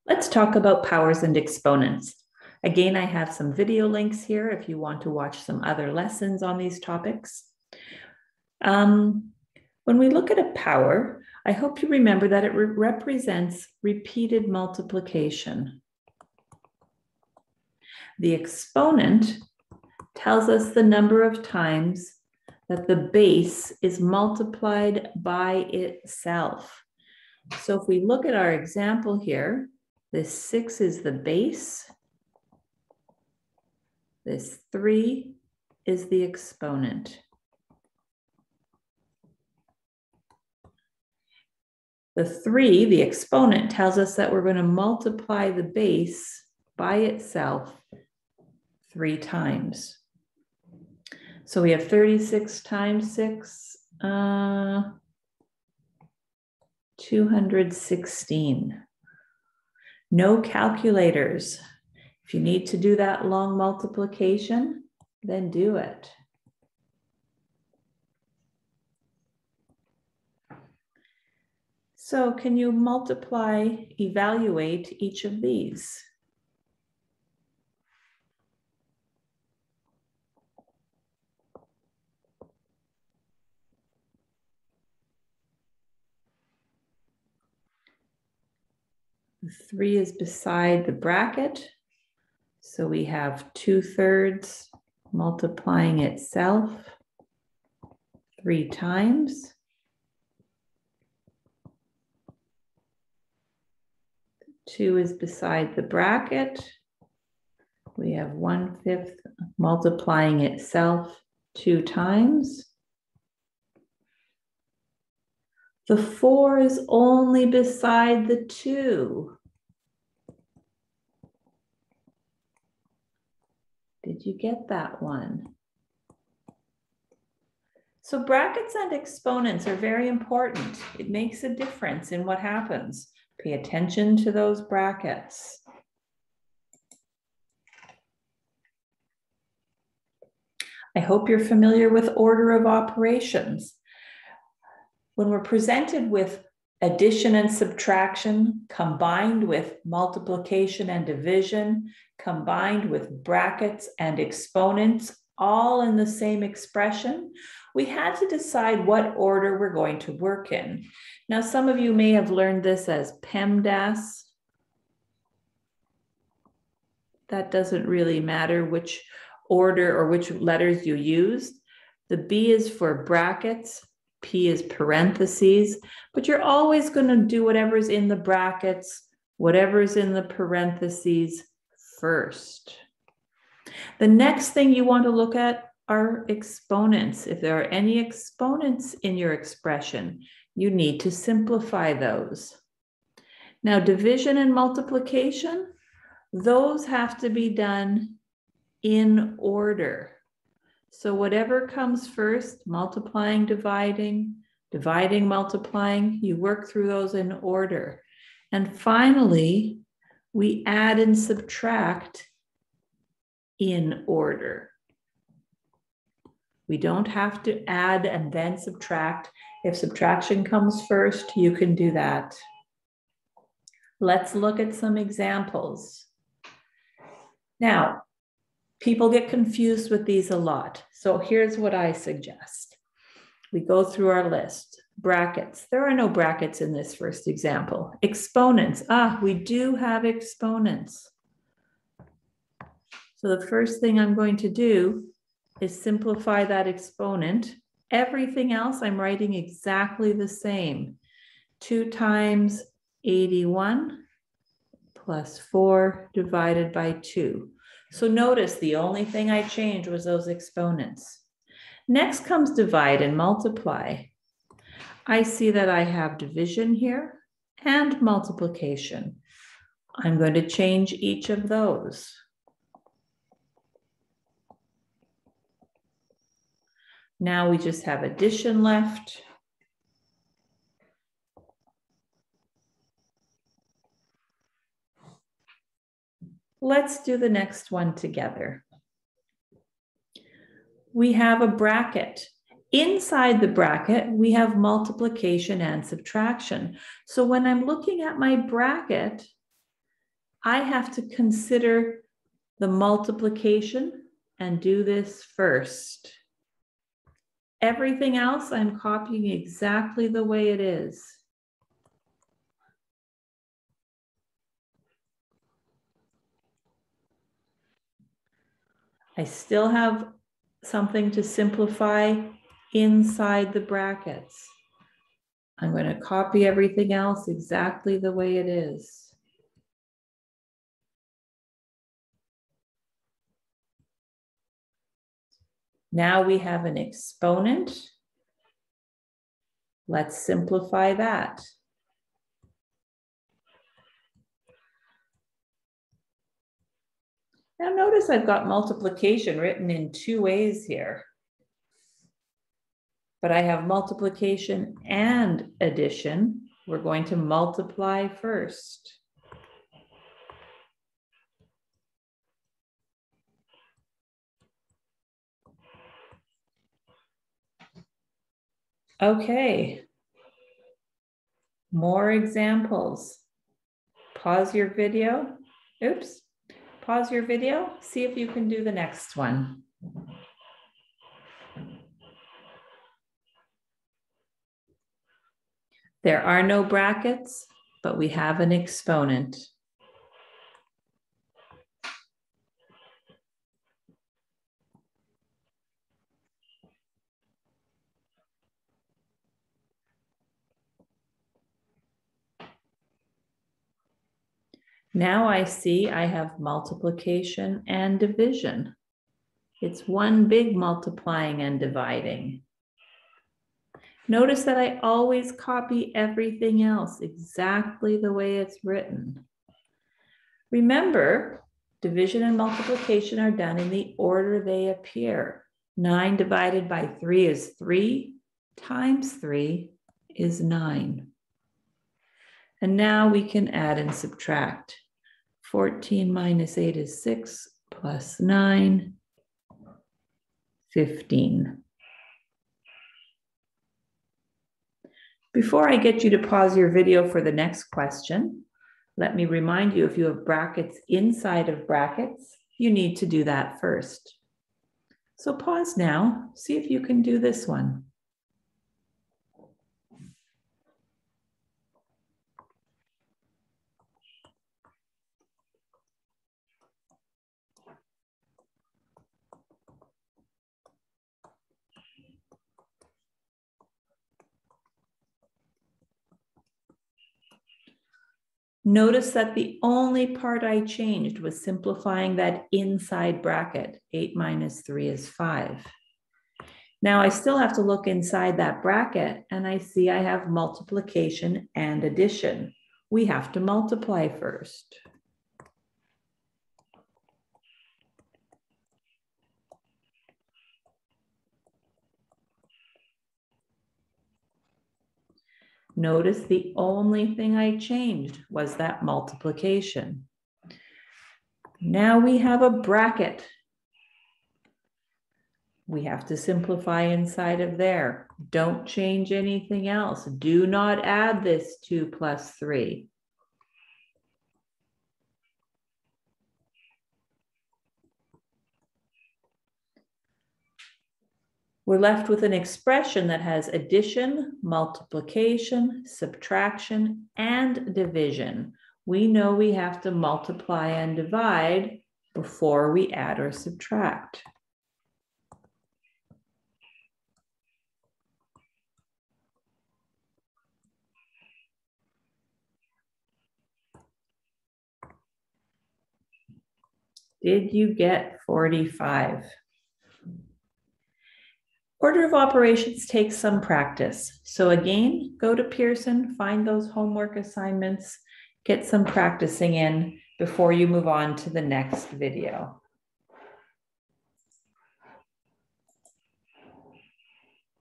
Let's talk about powers and exponents. Again, I have some video links here if you want to watch some other lessons on these topics. When we look at a power, I hope you remember that it represents repeated multiplication. The exponent tells us the number of times that the base is multiplied by itself. So if we look at our example here, this 6 is the base. This 3 is the exponent. The 3, the exponent, tells us that we're going to multiply the base by itself 3 times. So we have 36 times 6, 216. No calculators. If you need to do that long multiplication, then do it. So can you evaluate each of these? The 3 is beside the bracket. So we have 2/3 multiplying itself 3 times. 2 is beside the bracket. We have 1/5 multiplying itself 2 times. The 4 is only beside the 2. Did you get that one? So brackets and exponents are very important. It makes a difference in what happens. Pay attention to those brackets. I hope you're familiar with order of operations. When we're presented with addition and subtraction, combined with multiplication and division, combined with brackets and exponents, all in the same expression, we had to decide what order we're going to work in. Now, some of you may have learned this as PEMDAS. That doesn't really matter which order or which letters you used. The B is for brackets, P is parentheses, but you're always going to do whatever's in the brackets, whatever's in the parentheses first. The next thing you want to look at are exponents. If there are any exponents in your expression, you need to simplify those. Now, division and multiplication, those have to be done in order. So whatever comes first, multiplying, dividing, multiplying, you work through those in order. And finally, we add and subtract in order. We don't have to add and then subtract. If subtraction comes first, you can do that. Let's look at some examples. Now, people get confused with these a lot. So here's what I suggest. We go through our list. Brackets. There are no brackets in this first example. Exponents. We do have exponents. So the first thing I'm going to do is simplify that exponent. Everything else I'm writing exactly the same. 2 times 81 plus 4 divided by 2. So notice the only thing I changed was those exponents. Next comes divide and multiply. I see that I have division here and multiplication. I'm going to change each of those. Now we just have addition left. Let's do the next one together. We have a bracket. Inside the bracket, we have multiplication and subtraction. So when I'm looking at my bracket, I have to consider the multiplication and do this first. Everything else I'm copying exactly the way it is. I still have something to simplify inside the brackets. I'm going to copy everything else exactly the way it is. Now we have an exponent. Let's simplify that. Now notice I've got multiplication written in two ways here. But I have multiplication and addition. We're going to multiply first. Okay. More examples. Pause your video. Oops. Pause your video. See if you can do the next one. There are no brackets, but we have an exponent. Now I see I have multiplication and division. It's one big multiplying and dividing. Notice that I always copy everything else exactly the way it's written. Remember, division and multiplication are done in the order they appear. 9 divided by 3 is 3, times 3 is 9. And now we can add and subtract. 14 minus 8 is 6, plus 9, 15. Before I get you to pause your video for the next question, let me remind you, if you have brackets inside of brackets, you need to do that first. So pause now, see if you can do this one. Notice that the only part I changed was simplifying that inside bracket. 8 minus 3 is 5. Now I still have to look inside that bracket, and I see I have multiplication and addition. We have to multiply first. Notice the only thing I changed was that multiplication. Now we have a bracket. We have to simplify inside of there. Don't change anything else. Do not add this 2 plus 3. We're left with an expression that has addition, multiplication, subtraction, and division. We know we have to multiply and divide before we add or subtract. Did you get 45? Order of operations takes some practice. So again, go to Pearson, find those homework assignments, get some practicing in before you move on to the next video.